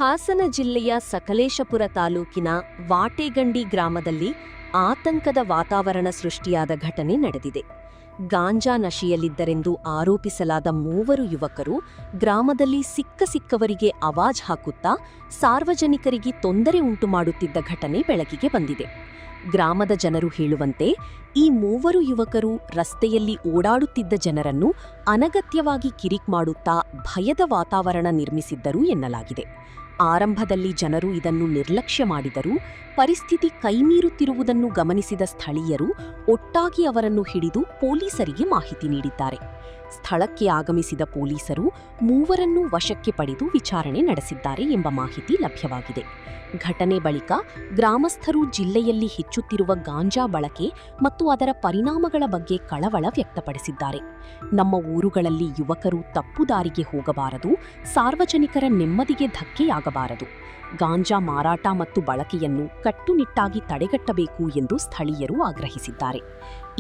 ಹಾಸನ ಜಿಲ್ಲೆಯ ಸಕಲೇಶಪುರ ತಾಲೂಕಿನ ವಾಟೆಗಂಡಿ ಗ್ರಾಮದಲ್ಲಿ ಆತಂಕದ ವಾತಾವರಣ ಸೃಷ್ಟಿಯಾದ ಘಟನೆ ನಡೆದಿದೆ. ಗಾಂಜಾ ನಶೆಯಲ್ಲಿದ್ದರೆಂದು ಆರೋಪಿಸಲಾದ 3 ಯುವಕರು ಗ್ರಾಮದಲ್ಲಿ ಸಿಕ್ಕವರಿಗೆ ಆವಾಜ್ ಹಾಕುತ್ತಾ ಸಾರ್ವಜನಿಕರಿಗೆ ತೊಂದರೆ ಉಂಟುಮಾಡುತ್ತಿದ್ದ ಘಟನೆ ಬೆಳಕಿಗೆ ಬಂದಿದೆ. ಗ್ರಾಮದ ಜನರು ಹೇಳುವಂತೆ ಈ 3 ಯುವಕರು ರಸ್ತೆಯಲ್ಲಿ ಓಡಾಡುತ್ತಿದ್ದ ಜನರನ್ನು ಅನಗತ್ಯವಾಗಿ ಕಿರಿಕ್ ಮಾಡುತ್ತಾ ಭಯದ ವಾತಾವರಣ ನಿರ್ಮಿಸಿದ್ದರು ಎನ್ನಲಾಗಿದೆ. ಆರಂಭದಲ್ಲಿ ಜನರು ಇದನ್ನು ನಿರ್ಲಕ್ಷ್ಯ ಮಾಡಿದರೂ ಪರಿಸ್ಥಿತಿ ಕೈಮೀರುತ್ತಿರುವುದನ್ನು ಗಮನಿಸಿದ ಸ್ಥಳೀಯರು ಒಟ್ಟಾಗಿ ಅವರನ್ನು ಹಿಡಿದು ಪೊಲೀಸರಿಗೆ ಮಾಹಿತಿ ನೀಡಿದ್ದಾರೆ. ಸ್ಥಳಕ್ಕೆ ಆಗಮಿಸಿದ ಪೊಲೀಸರು 3ರನ್ನೂ ವಶಕ್ಕೆ ಪಡೆದು ವಿಚಾರಣೆ ನಡೆಸಿದ್ದಾರೆ ಎಂಬ ಮಾಹಿತಿ ಲಭ್ಯವಾಗಿದೆ. ಘಟನೆ ಬಳಿಕ ಗ್ರಾಮಸ್ಥರು ಜಿಲ್ಲೆಯಲ್ಲಿ ಹೆಚ್ಚುತ್ತಿರುವ ಗಾಂಜಾ ಬಳಕೆ ಮತ್ತು ಅದರ ಪರಿಣಾಮಗಳ ಬಗ್ಗೆ ಕಳವಳ ವ್ಯಕ್ತಪಡಿಸಿದ್ದಾರೆ. ನಮ್ಮ ಊರುಗಳಲ್ಲಿ ಯುವಕರು ತಪ್ಪು ದಾರಿಗೆ ಹೋಗಬಾರದು, ಸಾರ್ವಜನಿಕರ ನೆಮ್ಮದಿಗೆ ಧಕ್ಕೆಯಾಗಬಾರದು. ಗಾಂಜಾ ಮಾರಾಟ ಮತ್ತು ಬಳಕೆಯನ್ನು ಕಟ್ಟುನಿಟ್ಟಾಗಿ ತಡೆಗಟ್ಟಬೇಕು ಎಂದು ಸ್ಥಳೀಯರು ಆಗ್ರಹಿಸಿದ್ದಾರೆ.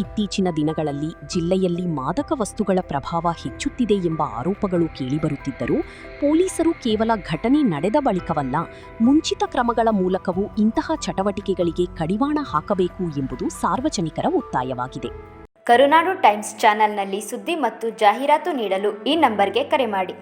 ಇತ್ತೀಚಿನ ದಿನಗಳಲ್ಲಿ ಜಿಲ್ಲೆಯಲ್ಲಿ ಮಾದಕ ವಸ್ತುಗಳ ಪ್ರಭಾವ ಹೆಚ್ಚುತ್ತಿದೆ ಎಂಬ ಆರೋಪಗಳು ಕೇಳಿಬರುತ್ತಿದ್ದರೂ ಪೊಲೀಸರು ಕೇವಲ ಘಟನೆ ನಡೆದ ಬಳಿಕವಲ್ಲ, ಮುಂಚಿತ ಕ್ರಮಗಳ ಮೂಲಕವೂ ಇಂತಹ ಚಟುವಟಿಕೆಗಳಿಗೆ ಕಡಿವಾಣ ಹಾಕಬೇಕು ಎಂಬುದು ಸಾರ್ವಜನಿಕರ ಒತ್ತಾಯವಾಗಿದೆ. ಕರುನಾಡು ಟೈಮ್ಸ್ ಚಾನೆಲ್ನಲ್ಲಿ ಸುದ್ದಿ ಮತ್ತು ಜಾಹೀರಾತು ನೀಡಲು ಈ ನಂಬರ್ಗೆ ಕರೆ ಮಾಡಿ.